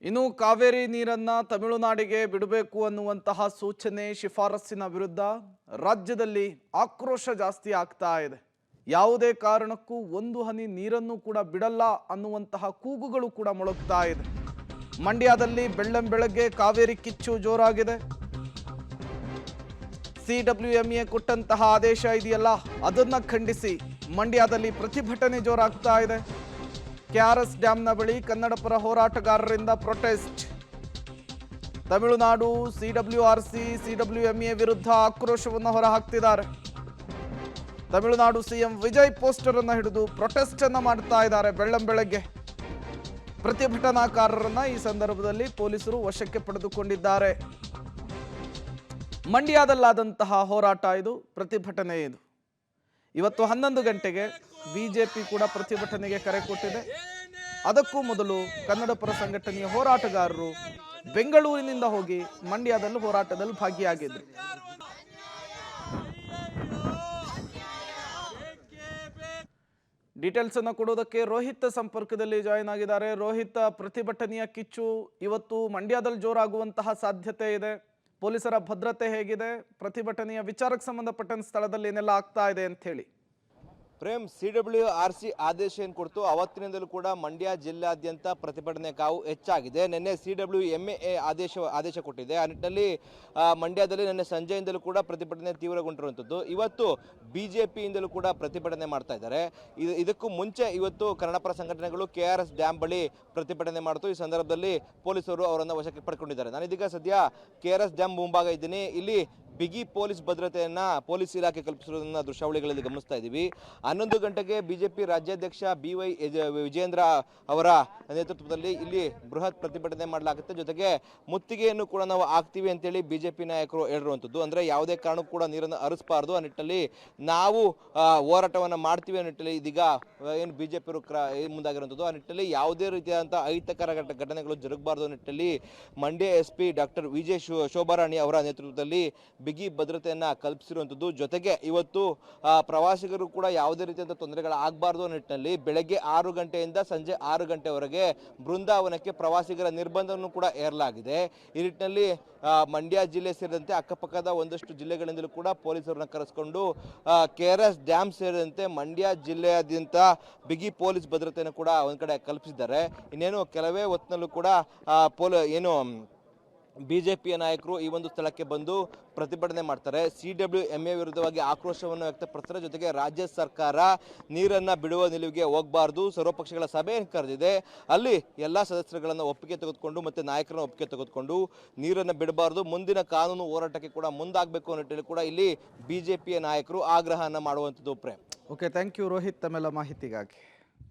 ಇನ್ನು ಕಾವೇರಿ ನೀರನ್ನ ತಮಿಳುನಾಡಿಗೆ ಬಿಡಬೇಕು ಅನ್ನುವಂತಹ ಸೂಚನೆ ಶಿಫಾರಸ್ಸಿನ ವಿರುದ್ಧ ರಾಜ್ಯದಲ್ಲಿ ಆಕ್ರೋಶ ಜಾಸ್ತಿ ಆಗ್ತಾ ಇದೆ. ಯಾವುದೇ ಕಾರಣಕ್ಕೂ ಒಂದು ಹನಿ ನೀರನ್ನು ಕೂಡ ಬಿಡಲ್ಲ ಅನ್ನುವಂತಹ ಕೂಗುಗಳು ಕೂಡ ಮೊಳಗ್ತಾ ಇದೆ. ಮಂಡ್ಯದಲ್ಲಿ ಬೆಳ್ಳಂಬೆಳಗ್ಗೆ ಕಾವೇರಿ ಕಿಚ್ಚು ಜೋರಾಗಿದೆ. CWMA ಕೊಟ್ಟಂತಹ ಆದೇಶ ಇದೆಯಲ್ಲ ಅದನ್ನ ಖಂಡಿಸಿ ಮಂಡ್ಯದಲ್ಲಿ ಪ್ರತಿಭಟನೆ ಜೋರಾಗ್ತಾ ಇದೆ. KRS ಡ್ಯಾಂನ ಬಳಿ ಕನ್ನಡಪರ ಹೋರಾಟಗಾರರಿಂದ ಪ್ರೊಟೆಸ್ಟ್. ತಮಿಳುನಾಡು CWRC CWMA ವಿರುದ್ಧ ಆಕ್ರೋಶವನ್ನು ಹೊರಹಾಕ್ತಿದ್ದಾರೆ. ತಮಿಳುನಾಡು CM ವಿಜಯ್ ಪೋಸ್ಟರ್ ಅನ್ನು ಹಿಡಿದು ಪ್ರೊಟೆಸ್ಟ್ ಅನ್ನು ಮಾಡ್ತಾ ಇದ್ದಾರೆ. ಬೆಳ್ಳಂಬೆಳಗ್ಗೆ ಪ್ರತಿಭಟನಾಕಾರರನ್ನ ಈ ಸಂದರ್ಭದಲ್ಲಿ ಪೊಲೀಸರು ವಶಕ್ಕೆ ಪಡೆದುಕೊಂಡಿದ್ದಾರೆ. ಮಂಡ್ಯದಲ್ಲಾದಂತಹ ಹೋರಾಟ ಇದು, ಪ್ರತಿಭಟನೆ ಇದು. ಇವತ್ತು 11 ಗಂಟೆಗೆ ಬಿಜೆಪಿ ಕೂಡ ಪ್ರತಿಭಟನೆಗೆ ಕರೆ ಕೊಟ್ಟಿದೆ. ಅದಕ್ಕೂ ಮೊದಲು ಕನ್ನಡಪರ ಸಂಘಟನೆಯ ಹೋರಾಟಗಾರರು ಬೆಂಗಳೂರಿನಿಂದ ಹೋಗಿ ಮಂಡ್ಯದಲ್ಲಿ ಹೋರಾಟದಲ್ಲಿ ಭಾಗಿಯಾಗಿದ್ದರು. ಡೀಟೇಲ್ಸ್ ಅನ್ನು ಕೊಡೋದಕ್ಕೆ ರೋಹಿತ್ ಸಂಪರ್ಕದಲ್ಲಿ ಜಾಯಿನ್ ಆಗಿದ್ದಾರೆ. ರೋಹಿತ್, ಪ್ರತಿಭಟನೆಯ ಕಿಚ್ಚು ಇವತ್ತು ಮಂಡ್ಯದಲ್ಲಿ ಜೋರಾಗುವಂತಹ ಸಾಧ್ಯತೆ ಇದೆ. ಪೊಲೀಸರ ಭದ್ರತೆ ಹೇಗಿದೆ? ಪ್ರತಿಭಟನೆಯ ವಿಚಾರಕ್ಕೆ ಸಂಬಂಧಪಟ್ಟ ಸ್ಥಳದಲ್ಲಿ ಏನೆಲ್ಲ ಆಗ್ತಾ ಇದೆ ಅಂತ ಹೇಳಿ. ಪ್ರೇಮ್, CWRC ಆದೇಶ ಏನು ಕೊಡ್ತು ಅವತ್ತಿನಿಂದಲೂ ಕೂಡ ಮಂಡ್ಯ ಜಿಲ್ಲಾದ್ಯಂತ ಪ್ರತಿಭಟನೆ ಕಾವು ಹೆಚ್ಚಾಗಿದೆ. ನಿನ್ನೆ CWMA ಆದೇಶ ಕೊಟ್ಟಿದೆ. ಆ ನಿಟ್ಟಿನಲ್ಲಿ ಮಂಡ್ಯದಲ್ಲಿ ನಿನ್ನೆ ಸಂಜೆಯಿಂದಲೂ ಕೂಡ ಪ್ರತಿಭಟನೆ ತೀವ್ರಗೊಂಡಿರುವಂಥದ್ದು. ಇವತ್ತು BJPಯಿಂದಲೂ ಕೂಡ ಪ್ರತಿಭಟನೆ ಮಾಡ್ತಾ ಇದ್ದಾರೆ. ಇದಕ್ಕೂ ಮುಂಚೆ ಇವತ್ತು ಕನ್ನಡಪರ ಸಂಘಟನೆಗಳು KRS ಡ್ಯಾಮ್ ಬಳಿ ಪ್ರತಿಭಟನೆ ಮಾಡ್ತು. ಈ ಸಂದರ್ಭದಲ್ಲಿ ಪೊಲೀಸರು ಅವರನ್ನು ವಶಕ್ಕೆ ಪಡ್ಕೊಂಡಿದ್ದಾರೆ. ನಾನಿದೀಗ ಸದ್ಯ KRS ಡ್ಯಾಮ್ ಮುಂಭಾಗ ಇದ್ದೀನಿ. ಇಲ್ಲಿ ಬಿಗಿ ಪೊಲೀಸ್ ಭದ್ರತೆಯನ್ನ ಪೊಲೀಸ್ ಇಲಾಖೆ ಕಲ್ಪಿಸಿರುವುದನ್ನ ದೃಶ್ಯಾವಳಿಗಳಲ್ಲಿ ಗಮನಿಸ್ತಾ ಇದ್ದೀವಿ. 11 ಗಂಟೆಗೆ ಬಿಜೆಪಿ ರಾಜ್ಯಾಧ್ಯಕ್ಷ BY ವಿಜೇಂದ್ರ ಅವರ ನೇತೃತ್ವದಲ್ಲಿ ಇಲ್ಲಿ ಬೃಹತ್ ಪ್ರತಿಭಟನೆ ಮಾಡಲಾಗುತ್ತೆ. ಜೊತೆಗೆ ಮುತ್ತಿಗೆಯನ್ನು ಕೂಡ ನಾವು ಹಾಕ್ತೀವಿ ಅಂತೇಳಿ ಬಿಜೆಪಿ ನಾಯಕರು ಹೇಳಿರುವಂಥದ್ದು. ಅಂದ್ರೆ ಯಾವುದೇ ಕಾರಣಕ್ಕೂ ಕೂಡ ನೀರನ್ನು ಹರಿಸಬಾರ್ದು ಆ ನಿಟ್ಟಿನಲ್ಲಿ ನಾವು ಹೋರಾಟವನ್ನು ಮಾಡ್ತೀವಿ ಅನ್ನೋ ನಿಟ್ಟಿನಲ್ಲಿ ಇದೀಗ ಏನು ಬಿಜೆಪಿ ಮುಂದಾಗಿರುವಂಥದ್ದು. ಆ ನಿಟ್ಟಿನಲ್ಲಿ ಯಾವುದೇ ರೀತಿಯಾದಂತಹ ಅಹಿತಕರ ಘಟನೆಗಳು ಜರುಗಬಾರ್ದು ಅನ್ನೋ ನಿಟ್ಟಿನಲ್ಲಿ ಮಂಡ್ಯ SP ಡಾಕ್ಟರ್ ವಿಜಯ್ ಶೋಭಾರಾಣಿ ಅವರ ನೇತೃತ್ವದಲ್ಲಿ ಬಿಗಿ ಭದ್ರತೆಯನ್ನ ಕಲ್ಪಿಸಿರುವಂಥದ್ದು. ಜೊತೆಗೆ ಇವತ್ತು ಪ್ರವಾಸಿಗರು ಕೂಡ ಯಾವುದೇ ರೀತಿಯಾದ ತೊಂದರೆಗಳಾಗಬಾರ್ದು ನಿಟ್ಟಿನಲ್ಲಿ ಬೆಳಗ್ಗೆ 6 ಗಂಟೆಯಿಂದ ಸಂಜೆ 6 ಗಂಟೆವರೆಗೆ ಬೃಂದಾವನಕ್ಕೆ ಪ್ರವಾಸಿಗರ ನಿರ್ಬಂಧವನ್ನು ಕೂಡ ಹೇರಲಾಗಿದೆ. ಈ ನಿಟ್ಟಿನಲ್ಲಿ ಮಂಡ್ಯ ಜಿಲ್ಲೆ ಸೇರಿದಂತೆ ಅಕ್ಕಪಕ್ಕದ ಒಂದಷ್ಟು ಜಿಲ್ಲೆಗಳಿಂದಲೂ ಕೂಡ ಪೊಲೀಸರನ್ನ ಕರೆಸಿಕೊಂಡು KRS ಡ್ಯಾಮ್ ಸೇರಿದಂತೆ ಮಂಡ್ಯ ಜಿಲ್ಲೆಯಾದ್ಯಂತ ಬಿಗಿ ಪೊಲೀಸ್ ಭದ್ರತೆಯನ್ನು ಕೂಡ ಒಂದ್ ಕಡೆ ಕಲ್ಪಿಸಿದ್ದಾರೆ. ಇನ್ನೇನು ಕೆಲವೇ ಹೊತ್ತಿನಲ್ಲೂ ಕೂಡ ಏನು ಬಿಜೆಪಿಯ ನಾಯಕರು ಈ ಒಂದು ಸ್ಥಳಕ್ಕೆ ಬಂದು ಪ್ರತಿಭಟನೆ ಮಾಡ್ತಾರೆ. CWMA ವಿರುದ್ಧವಾಗಿ ಆಕ್ರೋಶವನ್ನು ವ್ಯಕ್ತಪಡಿಸ್ತಾರೆ. ಜೊತೆಗೆ ರಾಜ್ಯ ಸರ್ಕಾರ ನೀರನ್ನ ಬಿಡುವ ನಿಲುವಿಗೆ ಹೋಗಬಾರ್ದು, ಸರ್ವಪಕ್ಷಗಳ ಸಭೆಯನ್ನು ಕರೆದಿದೆ, ಅಲ್ಲಿ ಎಲ್ಲಾ ಸದಸ್ಯರುಗಳನ್ನ ಒಪ್ಪಿಗೆ ತೆಗೆದುಕೊಂಡು ಮತ್ತೆ ನಾಯಕರನ್ನ ಒಪ್ಪಿಗೆ ತೆಗೆದುಕೊಂಡು ನೀರನ್ನ ಬಿಡಬಾರ್ದು, ಮುಂದಿನ ಕಾನೂನು ಹೋರಾಟಕ್ಕೆ ಕೂಡ ಮುಂದಾಗಬೇಕು ಅನ್ನೋ ನಿಟ್ಟಿನಲ್ಲಿ ಕೂಡ ಇಲ್ಲಿ ಬಿಜೆಪಿಯ ನಾಯಕರು ಆಗ್ರಹವನ್ನ ಮಾಡುವಂಥದ್ದು. Prem, okay, thank you Rohit ತಮ್ಮೆಲ್ಲ ಮಾಹಿತಿಗಾಗಿ.